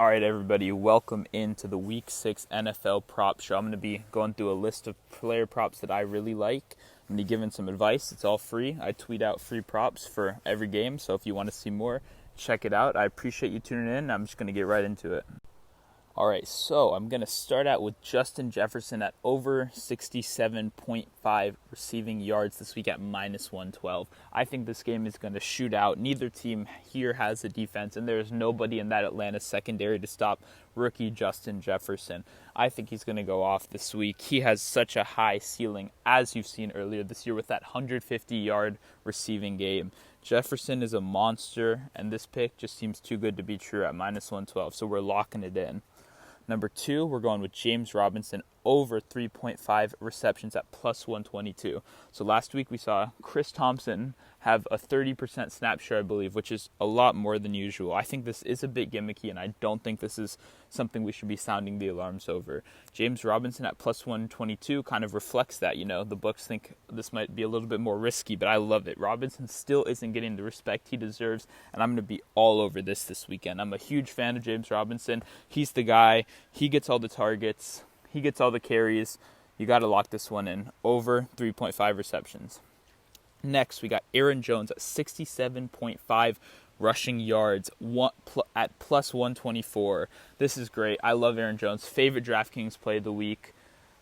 All right, everybody, welcome into the Week 6 NFL Prop Show. I'm going to be going through a list of player props that I really like. I'm going to be giving some advice. It's all free. I tweet out free props for every game, so if you want to see more, check it out. I appreciate you tuning in. I'm just going to get right into it. All right, so I'm going to start out with Justin Jefferson at over 67.5 receiving yards this week at minus 112. I think this game is going to shoot out. Neither team here has a defense, and there's nobody in that Atlanta secondary to stop rookie Justin Jefferson. I think he's going to go off this week. He has such a high ceiling, as you've seen earlier this year with that 150-yard receiving game. Jefferson is a monster, and this pick just seems too good to be true at minus 112, so we're locking it in. Number 2, we're going with James Robinson over 3.5 receptions at plus 122. So last week we saw Chris Thompson have a 30% snap share, I believe, which is a lot more than usual. I think this is a bit gimmicky, and I don't think this is something we should be sounding the alarms over. James Robinson at plus 122 kind of reflects that. You know, the books think this might be a little bit more risky, but I love it. Robinson still isn't getting the respect he deserves, and I'm going to be all over this weekend. I'm a huge fan of James Robinson. He's the guy. He gets all the targets. He gets all the carries. You got to lock this one in. Over 3.5 receptions. Next, we got Aaron Jones at 67.5 rushing yards at plus 124. This is great. I love Aaron Jones. Favorite DraftKings play of the week.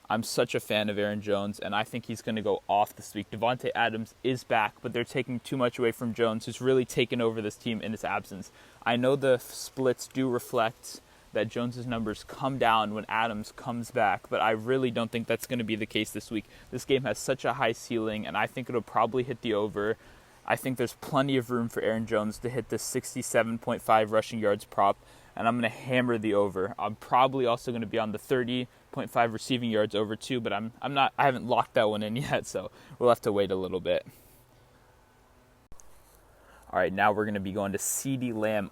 I'm such a fan of Aaron Jones, and I think he's going to go off this week. Devontae Adams is back, but they're taking too much away from Jones, who's really taken over this team in his absence. I know the splits do reflect that Jones's numbers come down when Adams comes back, but I really don't think that's going to be the case this week. This game has such a high ceiling, and I think it'll probably hit the over. I think there's plenty of room for Aaron Jones to hit the 67.5 rushing yards prop, and I'm going to hammer the over. I'm probably also going to be on the 30.5 receiving yards over too, but I haven't locked that one in yet, so we'll have to wait a little bit. All right, now we're going to be going to CeeDee Lamb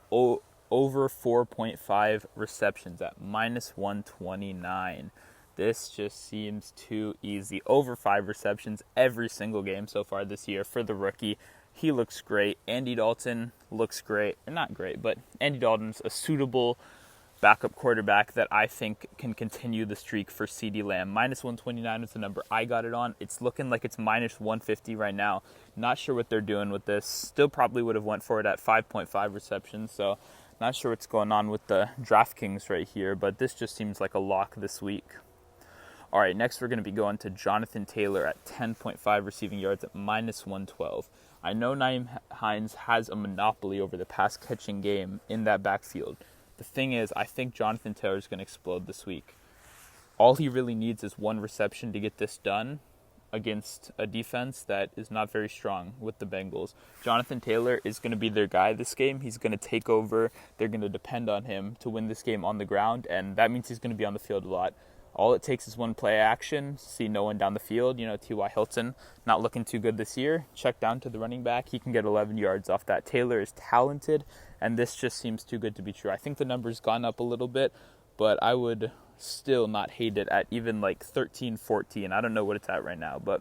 over 4.5 receptions at minus 129. This just seems too easy. Over 5 receptions every single game so far this year for the rookie. He looks great. Andy Dalton looks great. Not great, but Andy Dalton's a suitable backup quarterback that I think can continue the streak for CeeDee Lamb. Minus 129 is the number I got it on. It's looking like it's minus 150 right now. Not sure what they're doing with this. Still probably would have went for it at 5.5 receptions, so not sure what's going on with the DraftKings right here, but this just seems like a lock this week. All right, next we're going to be going to Jonathan Taylor at 10.5 receiving yards at minus 112. I know Nyheim Hines has a monopoly over the pass catching game in that backfield. The thing is, I think Jonathan Taylor is going to explode this week. All he really needs is one reception to get this done against a defense that is not very strong with the Bengals. Jonathan Taylor is going to be their guy this game. He's going to take over. They're going to depend on him to win this game on the ground, and that means he's going to be on the field a lot. All it takes is one play action, see no one down the field. You know, T.Y. Hilton not looking too good this year. Check down to the running back. He can get 11 yards off that. Taylor is talented, and this just seems too good to be true. I think the number's gone up a little bit, but I would still not hate it at even like 13, 14. I don't know what it's at right now, but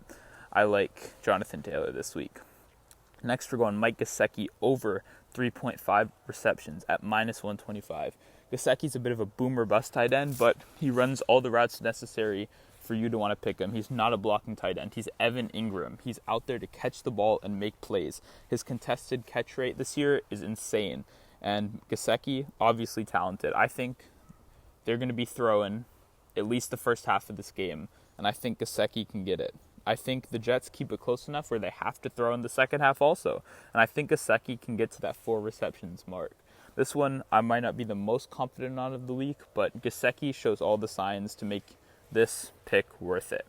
I like Jonathan Taylor this week. Next, we're going Mike Gesicki over 3.5 receptions at minus 125. Gesicki's a bit of a boomer bust tight end, but he runs all the routes necessary for you to want to pick him. He's not a blocking tight end. He's Evan Ingram. He's out there to catch the ball and make plays. His contested catch rate this year is insane. And Gesicki, obviously talented. I think they're going to be throwing at least the first half of this game, and I think Gesicki can get it. I think the Jets keep it close enough where they have to throw in the second half also, and I think Gesicki can get to that 4 receptions mark. This one I might not be the most confident on of the week, but Gesicki shows all the signs to make this pick worth it.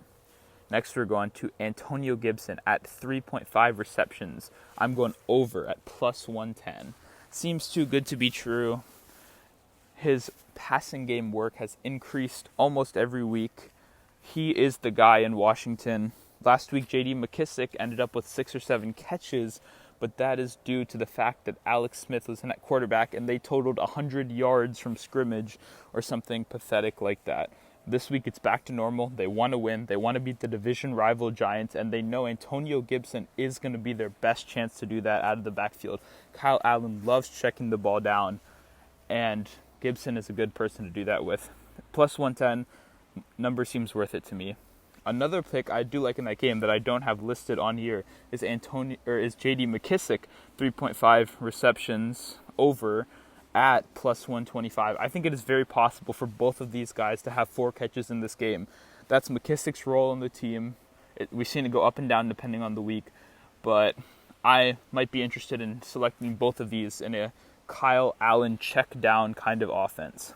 Next, we're going to Antonio Gibson at 3.5 receptions. I'm going over at plus 110. Seems too good to be true. His passing game work has increased almost every week. He is the guy in Washington. Last week, J.D. McKissick ended up with 6 or 7 catches, but that is due to the fact that Alex Smith was in at quarterback and they totaled 100 yards from scrimmage or something pathetic like that. This week it's back to normal. They want to win. They want to beat the division rival Giants, and they know Antonio Gibson is going to be their best chance to do that out of the backfield. Kyle Allen loves checking the ball down, and Gibson is a good person to do that with. Plus 110, number seems worth it to me. Another pick I do like in that game that I don't have listed on here is J.D. McKissick, 3.5 receptions over at plus 125. I think it is very possible for both of these guys to have 4 catches in this game. That's McKissick's role on the team. We've seen it go up and down depending on the week, but I might be interested in selecting both of these in a Kyle Allen check down kind of offense.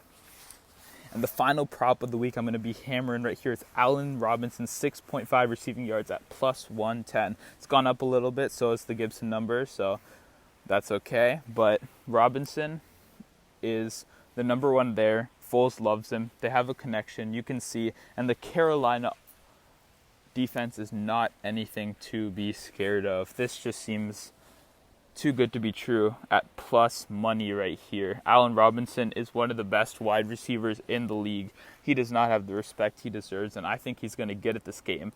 And the final prop of the week I'm going to be hammering right here is Allen Robinson, 6.5 receiving yards at plus 110. It's gone up a little bit, so is the Gibson number, so that's okay. But Robinson is the number one there. Foles loves him. They have a connection, you can see. And the Carolina defense is not anything to be scared of. This just seems too good to be true at plus money right here. Allen Robinson is one of the best wide receivers in the league. He does not have the respect he deserves, and I think he's going to get it this game.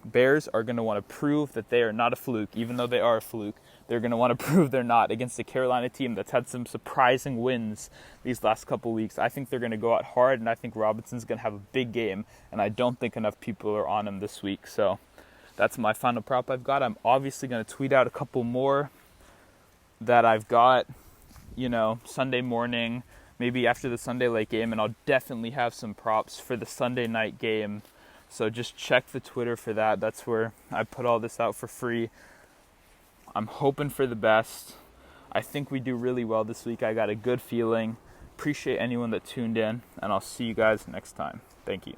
Bears are going to want to prove that they are not a fluke, even though they are a fluke. They're going to want to prove they're not against the Carolina team that's had some surprising wins these last couple weeks. I think they're going to go out hard, and I think Robinson's going to have a big game, and I don't think enough people are on him this week. So that's my final prop I've got. I'm obviously going to tweet out a couple more that I've got, Sunday morning, maybe after the Sunday late game, and I'll definitely have some props for the Sunday night game. So just check the Twitter for that. That's where I put all this out for free. I'm hoping for the best. I think we do really well this week. I got a good feeling. Appreciate anyone that tuned in, and I'll see you guys next time. Thank you.